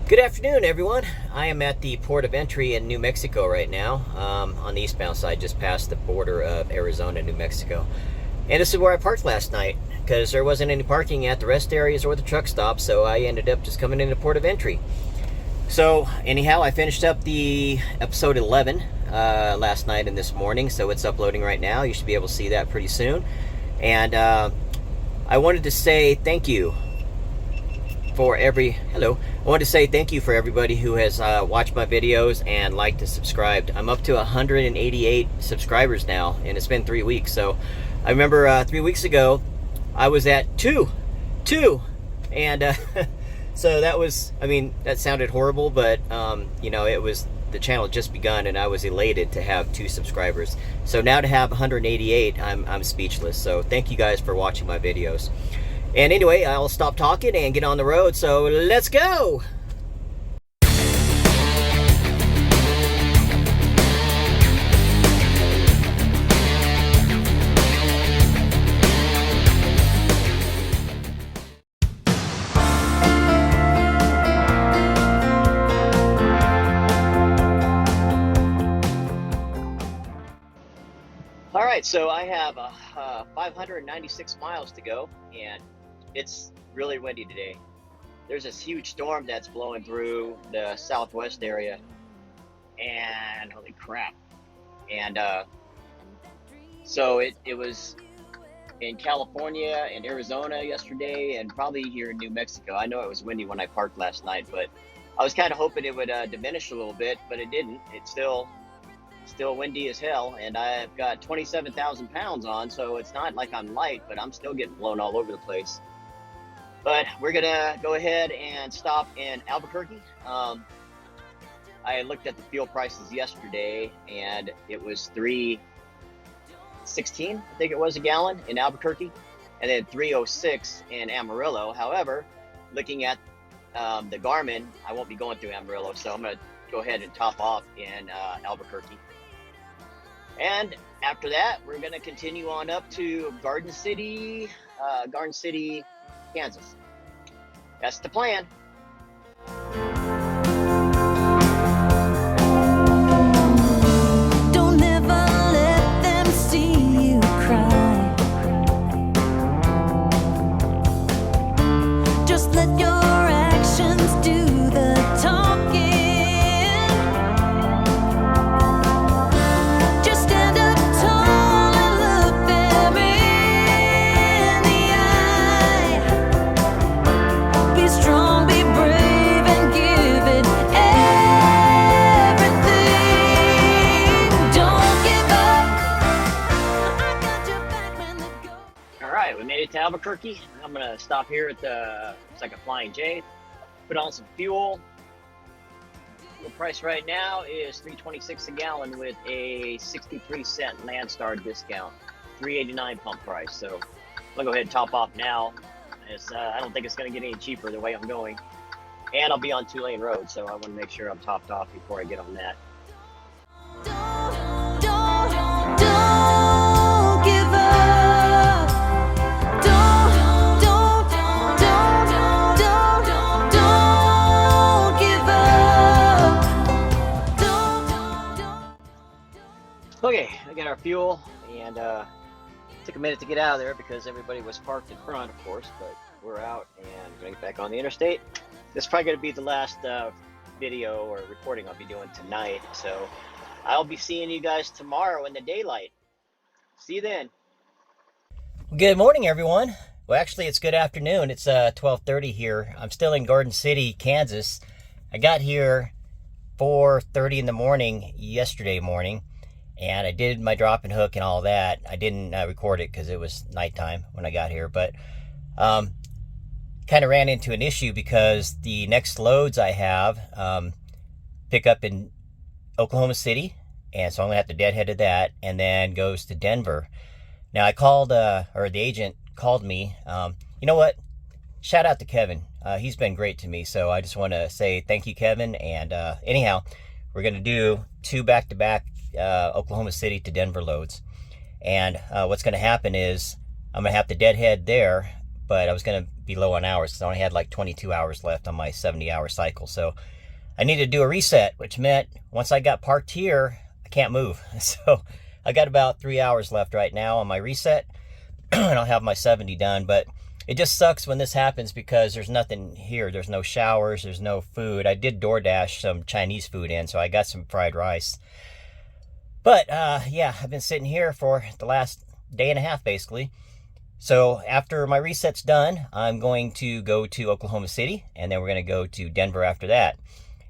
Good afternoon, everyone. I am at the port of entry in New Mexico right now, on the eastbound side, just past the border of Arizona and New Mexico. And this is where I parked last night, because there wasn't any parking at the rest areas or the truck stop, so I ended up just coming into port of entry. So, anyhow, I finished up the episode 11 last night and this morning, so it's uploading right now. You should be able to see that pretty soon. And I wanted to say thank you for I wanted to say thank you for everybody who has watched my videos and liked and subscribed. I'm up to 188 subscribers now, and it's been 3 weeks. So I remember 3 weeks ago I was at two, and so that was, that sounded horrible, but it was, the channel just begun, and I was elated to have 2 subscribers. So now to have 188, I'm speechless. So thank you guys for watching my videos. And anyway, I'll stop talking and get on the road, so let's go! Alright, so I have 596 miles to go, and it's really windy today. There's this huge storm that's blowing through the southwest area, and holy crap. And so it was in California and Arizona yesterday, and probably here in New Mexico. I know it was windy when I parked last night, but I was kind of hoping it would diminish a little bit, but it didn't. It's still windy as hell, and I've got 27,000 pounds on, so it's not like I'm light, but I'm still getting blown all over the place. But we're gonna go ahead and stop in Albuquerque. I looked at the fuel prices yesterday, and it was $3.16, I think it was, a gallon in Albuquerque, and then $3.06 in Amarillo. However, looking at the Garmin, I won't be going through Amarillo, so I'm gonna go ahead and top off in Albuquerque. And after that, we're gonna continue on up to Garden City, Kansas. That's the plan. Don't ever let them see you cry. Just let your actions do the talking. To Albuquerque. I'm gonna stop here at the, it's like a Flying J, put on some fuel. The price right now is $3.26 a gallon with a 63-cent Landstar discount, $3.89 pump price. So I'm gonna go ahead and top off now. I don't think it's gonna get any cheaper the way I'm going, and I'll be on 2-lane road, so I want to make sure I'm topped off before I get on that. Don't give up. Okay, I got our fuel, and took a minute to get out of there because everybody was parked in front, of course, but we're out and going to get back on the interstate. This is probably going to be the last video or recording I'll be doing tonight, so I'll be seeing you guys tomorrow in the daylight. See you then. Good morning, everyone. Well, actually, it's good afternoon. It's 12:30 here. I'm still in Garden City, Kansas. I got here 4:30 in the morning yesterday morning, and I did my drop and hook and all that. I didn't record it because it was nighttime when I got here, but kind of ran into an issue because the next loads I have pick up in Oklahoma City, and so I'm gonna have to deadhead to that, and then goes to Denver. Now I called, or the agent called me. You know what? Shout out to Kevin. He's been great to me, so I just want to say thank you, Kevin. And anyhow, we're gonna do 2 back-to-back Oklahoma City to Denver loads. And what's going to happen is I'm going to have to deadhead there, but I was going to be low on hours because I only had like 22 hours left on my 70-hour cycle. So I needed to do a reset, which meant once I got parked here, I can't move. So I got about 3 hours left right now on my reset, and I'll have my 70 done. But it just sucks when this happens because there's nothing here. There's no showers, there's no food. I did DoorDash some Chinese food in, so I got some fried rice. But yeah, I've been sitting here for the last day and a half basically. So after my reset's done, I'm going to go to Oklahoma City, and then we're going to go to Denver after that.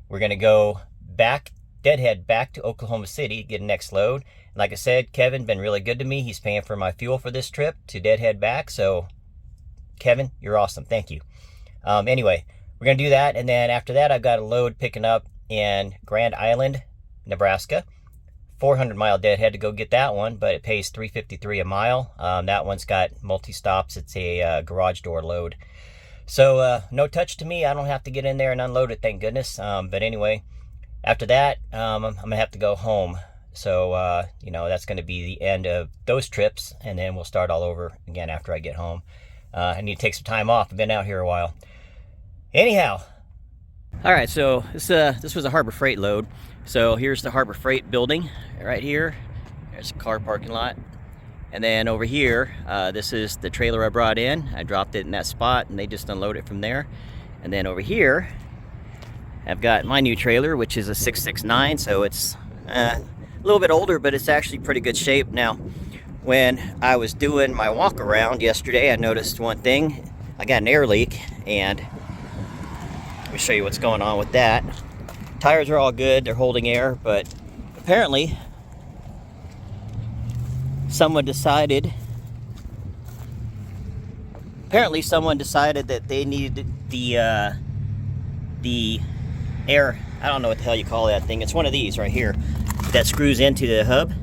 We're going to go back, deadhead back to Oklahoma City, get a next load. And like I said, Kevin been really good to me. He's paying for my fuel for this trip to deadhead back. So Kevin, you're awesome. Thank you. Anyway, we're going to do that. And then after that, I've got a load picking up in Grand Island, Nebraska. 400-mile deadhead to go get that one, but it pays $3.53 a mile. That one's got multi-stops. It's a garage door load. So no touch to me. I don't have to get in there and unload it, thank goodness. But anyway, after that, I'm going to have to go home. So, you know, that's going to be the end of those trips, and then we'll start all over again after I get home. I need to take some time off. I've been out here a while. Anyhow. All right, so this was a Harbor Freight load. So here's the Harbor Freight building right here. There's a car parking lot. And then over here, this is the trailer I brought in. I dropped it in that spot, and they just unload it from there. And then over here, I've got my new trailer, which is a 669, so it's a little bit older, but it's actually pretty good shape. Now, when I was doing my walk around yesterday, I noticed one thing. I got an air leak, and let me show you what's going on with that. Tires are all good, they're holding air, but apparently someone decided that they needed the air, I don't know what the hell you call that thing. It's one of these right here that screws into the hub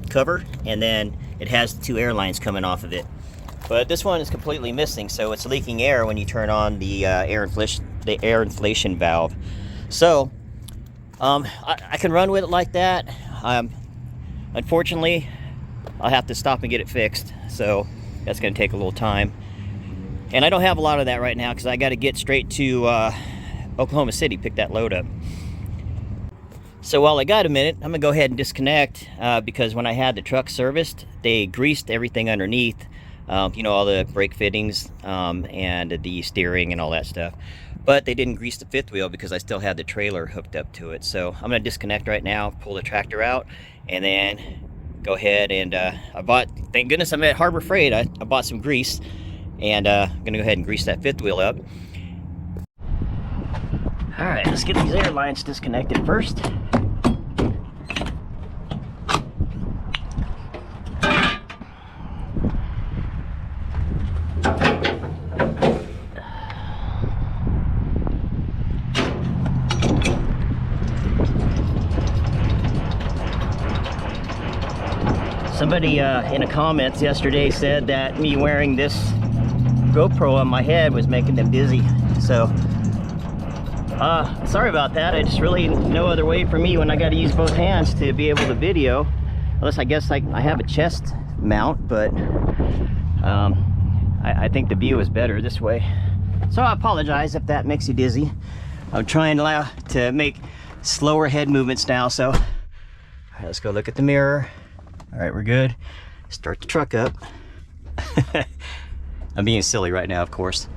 cover, and then it has the two air lines coming off of it. But this one is completely missing, so it's leaking air when you turn on the air inflation valve. So I can run with it like that. Unfortunately, I'll have to stop and get it fixed, so that's going to take a little time. And I don't have a lot of that right now because I got to get straight to Oklahoma City, pick that load up. So while I got a minute, I'm going to go ahead and disconnect because when I had the truck serviced, they greased everything underneath, you know, all the brake fittings and the steering and all that stuff. But they didn't grease the fifth wheel because I still had the trailer hooked up to it. So I'm going to disconnect right now, pull the tractor out, and then go ahead and I bought, thank goodness I'm at Harbor Freight, I bought some grease, and I'm going to go ahead and grease that fifth wheel up. All right, let's get these air lines disconnected first. Somebody in the comments yesterday said that me wearing this GoPro on my head was making them dizzy. So, sorry about that. It's really no other way for me when I got to use both hands to be able to video. Unless I guess I have a chest mount, but I think the view is better this way. So I apologize if that makes you dizzy. I'm trying to make slower head movements now, so all right, let's go look at the mirror. All right, we're good. Start the truck up. I'm being silly right now, of course.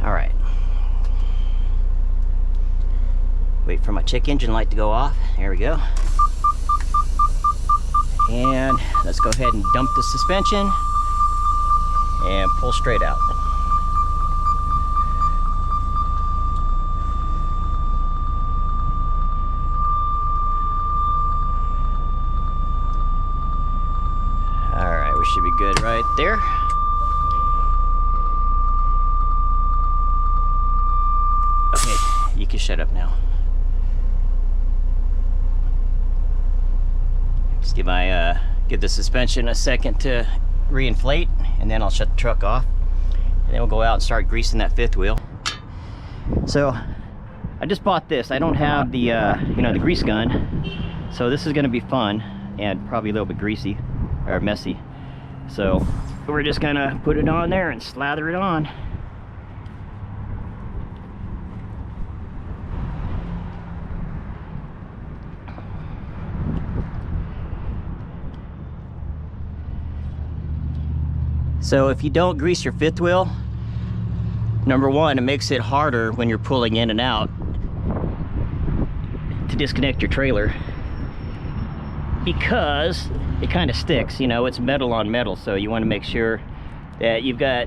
All right. Wait for my check engine light to go off. There we go. And let's go ahead and dump the suspension and pull straight out. Should be good right there. Okay, you can shut up now. Just give the suspension a second to reinflate, and then I'll shut the truck off, and then we'll go out and start greasing that fifth wheel. So I just bought this. I don't have the, you know, the grease gun. So this is gonna be fun and probably a little bit greasy or messy. So we're just gonna put it on there and slather it on. So if you don't grease your fifth wheel, number one, it makes it harder when you're pulling in and out to disconnect your trailer, because it kind of sticks, you know, it's metal on metal. So you want to make sure that you've got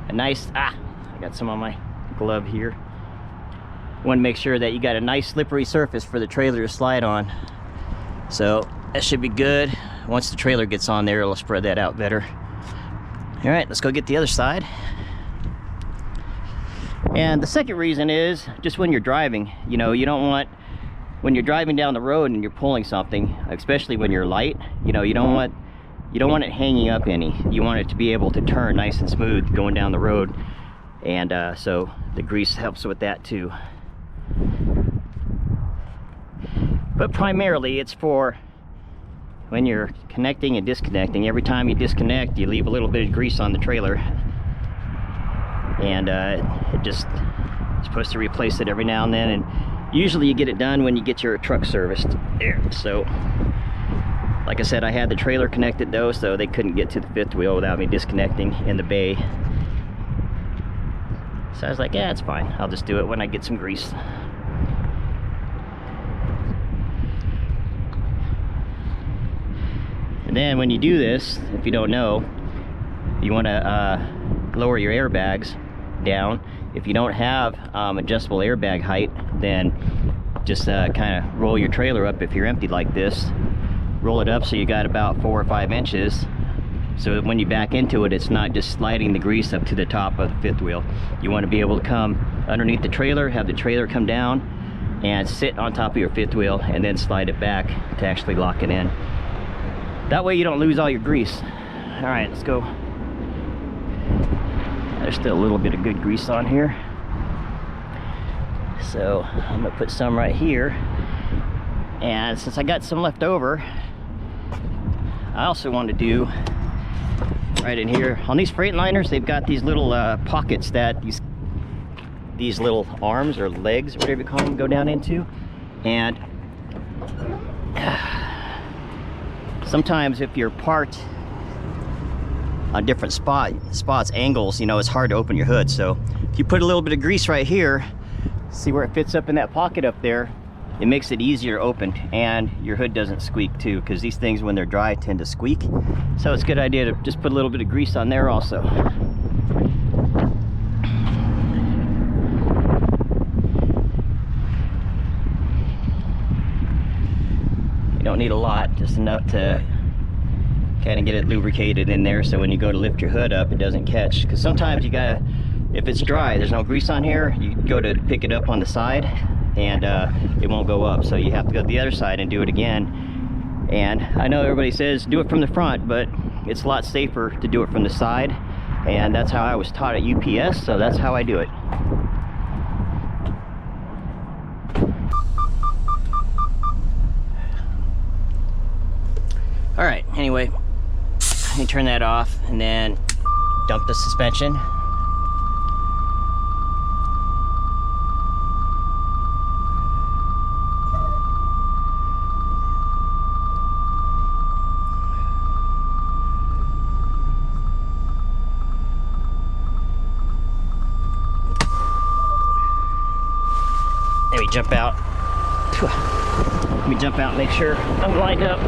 a nice, I got some on my glove here. You want to make sure that you got a nice slippery surface for the trailer to slide on. So that should be good. Once the trailer gets on there, it'll spread that out better. All right, let's go get the other side. And the second reason is just when you're driving, you know, you don't want, when you're driving down the road and you're pulling something, especially when you're light, you know, you don't want it hanging up any. You want it to be able to turn nice and smooth going down the road. And so the grease helps with that too. But primarily it's for when you're connecting and disconnecting. Every time you disconnect, you leave a little bit of grease on the trailer, and it just, you're supposed to replace it every now and then, and usually you get it done when you get your truck serviced there. So like I said, I had the trailer connected though, so they couldn't get to the fifth wheel without me disconnecting in the bay. So I was like, yeah, it's fine, I'll just do it when I get some grease. And then when you do this, if you don't know, you want to lower your airbags down. If you don't have adjustable airbag height, then just kind of roll your trailer up. If you're empty like this, roll it up so you got about 4 or 5 inches, so that when you back into it, it's not just sliding the grease up to the top of the fifth wheel. You want to be able to come underneath the trailer, have the trailer come down and sit on top of your fifth wheel, and then slide it back to actually lock it in. That way you don't lose all your grease. All right, let's go. There's still a little bit of good grease on here. So I'm gonna put some right here. And since I got some left over, I also want to do right in here. On these Freightliners, they've got these little pockets that these little arms or legs, whatever you call them, go down into. And sometimes if you're parked on different spots, angles, you know, it's hard to open your hood. So if you put a little bit of grease right here, see where it fits up in that pocket up there, it makes it easier to open, and your hood doesn't squeak too, because these things when they're dry tend to squeak. So it's a good idea to just put a little bit of grease on there also. You don't need a lot, just enough to kind of get it lubricated in there, so when you go to lift your hood up, it doesn't catch. Because sometimes you gotta, if it's dry, there's no grease on here, you go to pick it up on the side and it won't go up, so you have to go to the other side and do it again. And I know everybody says do it from the front, but it's a lot safer to do it from the side, and that's how I was taught at UPS, so that's how I do it. All right, anyway, let me turn that off and then dump the suspension. Let me jump out. Let me jump out and make sure I'm lined up.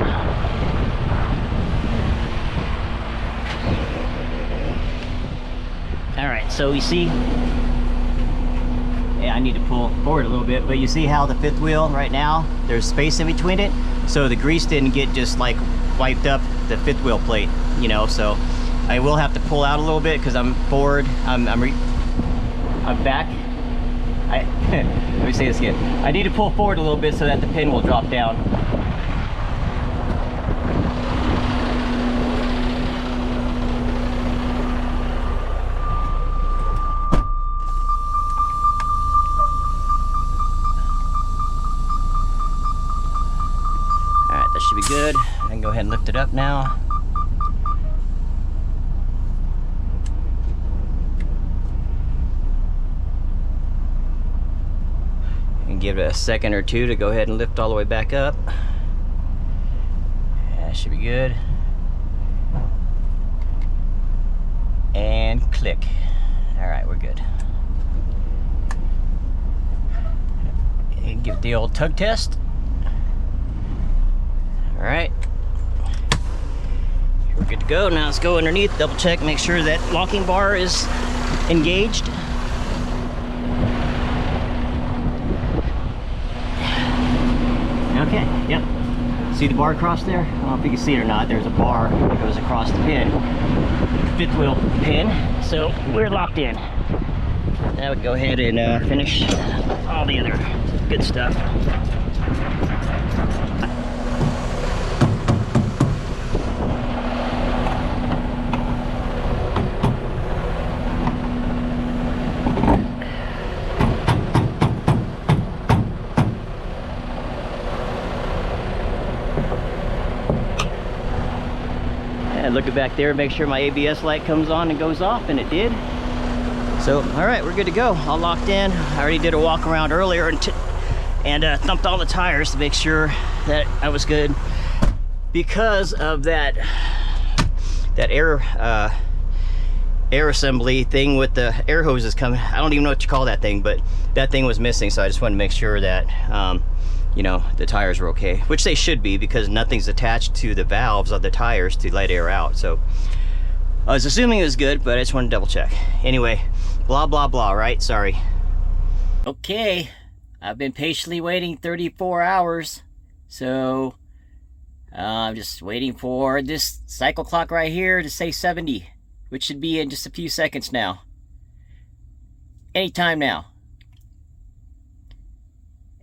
All right, so you see, yeah, I need to pull forward a little bit, but you see how the fifth wheel right now, there's space in between it, so the grease didn't get just like wiped up the fifth wheel plate, you know. So I will have to pull out a little bit because I'm forward, I'm back. Let me say this again. I need to pull forward a little bit so that the pin will drop down. it up now. And give it a second or two to go ahead and lift all the way back up. That should be good. And click. All right, we're good. And give it the old tug test. All right. We're good to go. Now let's go underneath, double check, make sure that locking bar is engaged. Okay, yep. See the bar across there? I don't know if you can see it or not. There's a bar that goes across the pin. Fifth wheel pin. So we're locked in. Now we go ahead and finish all the other good stuff. Look back there, make sure my ABS light comes on and goes off, and it did. So, all right, we're good to go. All locked in. I already did a walk around earlier and thumped all the tires to make sure that I was good. Because of that air assembly thing with the air hoses coming, I don't even know what you call that thing, but that thing was missing. So I just wanted to make sure that you know, the tires are okay, which they should be because nothing's attached to the valves of the tires to let air out. So I was assuming it was good, but I just wanted to double check. Anyway, blah, blah, blah, right? Sorry. Okay, I've been patiently waiting 34 hours. So I'm just waiting for this cycle clock right here to say 70, which should be in just a few seconds now. Anytime now.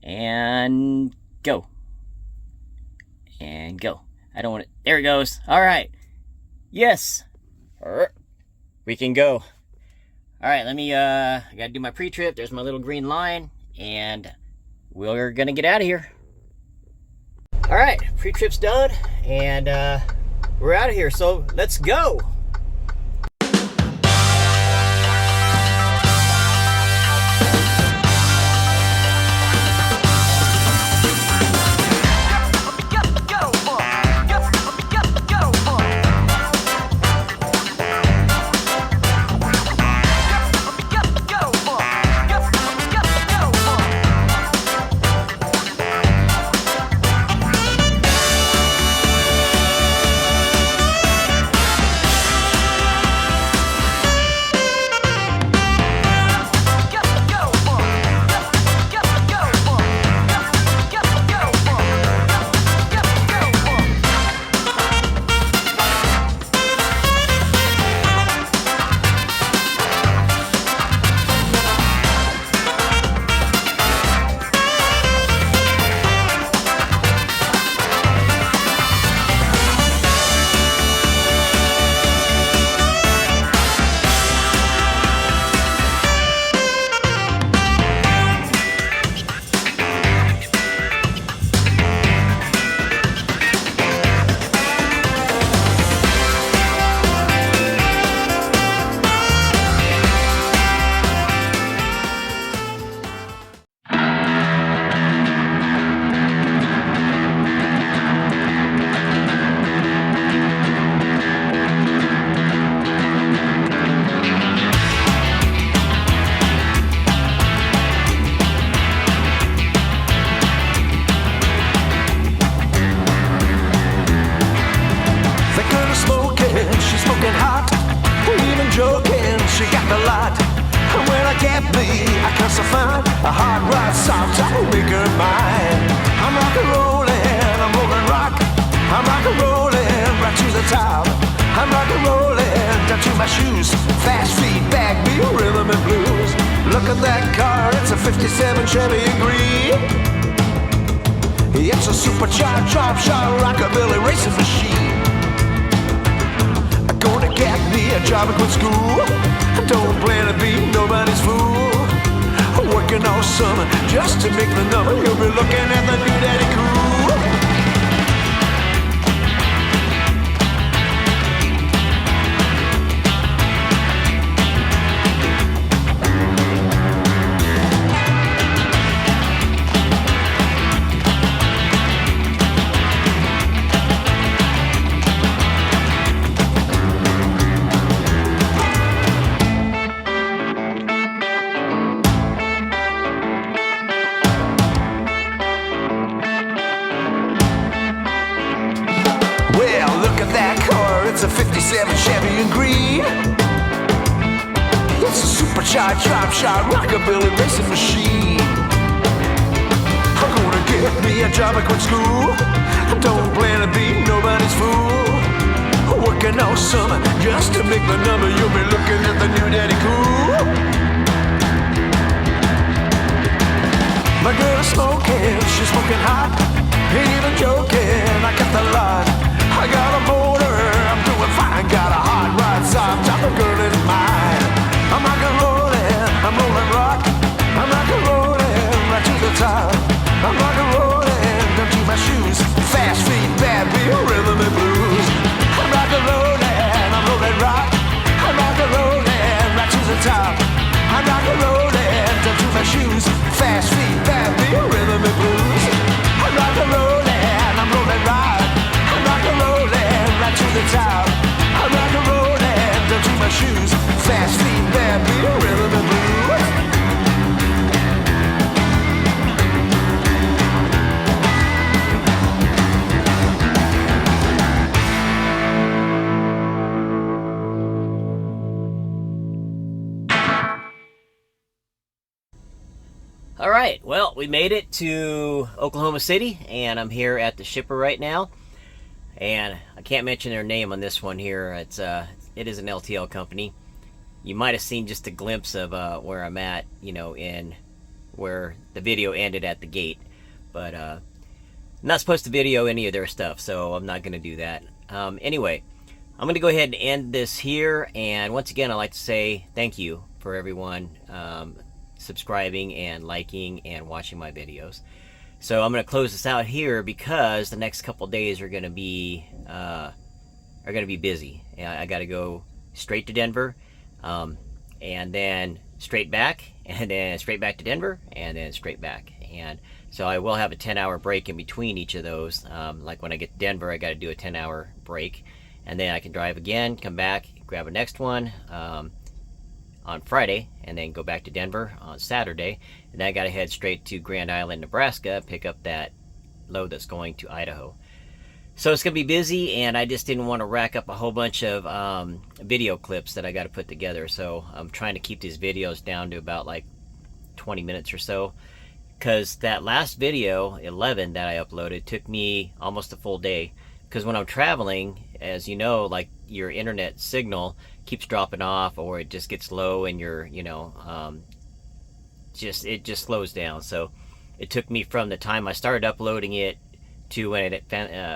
And go. And go. I don't want it. There it goes. All right. Yes. We can go. All right, let me, I gotta do my pre-trip. There's my little green line, and we're gonna get out of here. All right, pre-trip's done, and we're out of here, so let's go. my shoes. Fast feedback, beat rhythm and blues. Look at that car, it's a 57 Chevy Green. It's a supercharged, drop-shot, rockabilly racing machine. Gonna get me a job at good school. Don't plan to be nobody's fool. Working all summer just to make the number. You'll be looking at the new daddy cool. shot, drop shot, rockabilly racing machine. I'm gonna get me a job, I quit school. Don't plan to be nobody's fool. Working all summer just to make the number. You'll be looking at the new daddy cool. My girl is smoking, she's smoking hot. Ain't even joking, I got the lot. I got a motor, I'm doing fine. Got a hot rod, soft top, a girl is mine. I'm rock and rolling, I'm rolling rock. I'm rock and rolling right to the top. I'm rock and rolling, don't keep my shoes. Fast feet, bad beat, rhythm and blues. I'm rock and rolling, I'm rolling rock. I'm rock and rolling right to the top. I'm rock and rolling, don't keep my shoes. Fast feet, bad beat, rhythm and blues. I'm rock and rolling, I'm rolling rock. I'm rock and rolling right to the top. I'm rock and rolling, don't keep my shoes. Fast feet, bad beat, rhythm and blues. All right, well, we made it to Oklahoma City, and I'm here at the shipper right now. And I can't mention their name on this one here. It is an LTL company. You might have seen just a glimpse of where I'm at, you know, in where the video ended at the gate. But I'm not supposed to video any of their stuff, so I'm not going to do that. Anyway, I'm going to go ahead and end this here. And once again, I'd like to say thank you for everyone subscribing and liking and watching my videos. So I'm going to close this out here because the next couple days are going to be busy. I got to go straight to Denver, and then straight back, and then straight back to Denver, and then straight back. And so I will have a 10-hour break in between each of those. Like when I get to Denver, I got to do a 10-hour break, and then I can drive again, come back, grab a next one on Friday, and then go back to Denver on Saturday. And then I got to head straight to Grand Island, Nebraska, pick up that load that's going to Idaho. So it's going to be busy, and I just didn't want to rack up a whole bunch of video clips that I got to put together. So I'm trying to keep these videos down to about like 20 minutes or so, because that last video, 11, that I uploaded took me almost a full day. Because when I'm traveling, as you know, like your internet signal keeps dropping off, or it just gets low, and your, you know, it just slows down. So it took me from the time I started uploading it to when it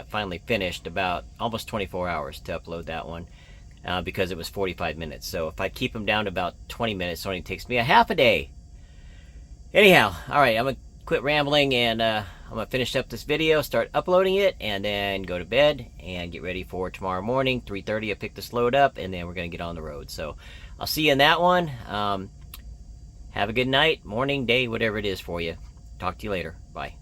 finally finished about almost 24 hours to upload that one, because it was 45 minutes. So if I keep them down to about 20 minutes, it only takes me a half a day. Anyhow, all right, I'm gonna quit rambling, and I'm gonna finish up this video, start uploading it, and then go to bed and get ready for tomorrow morning, 3:30. I pick this load up, and then we're gonna get on the road. So I'll see you in that one. Have a good night, morning, day, whatever it is for you. Talk to you later. Bye.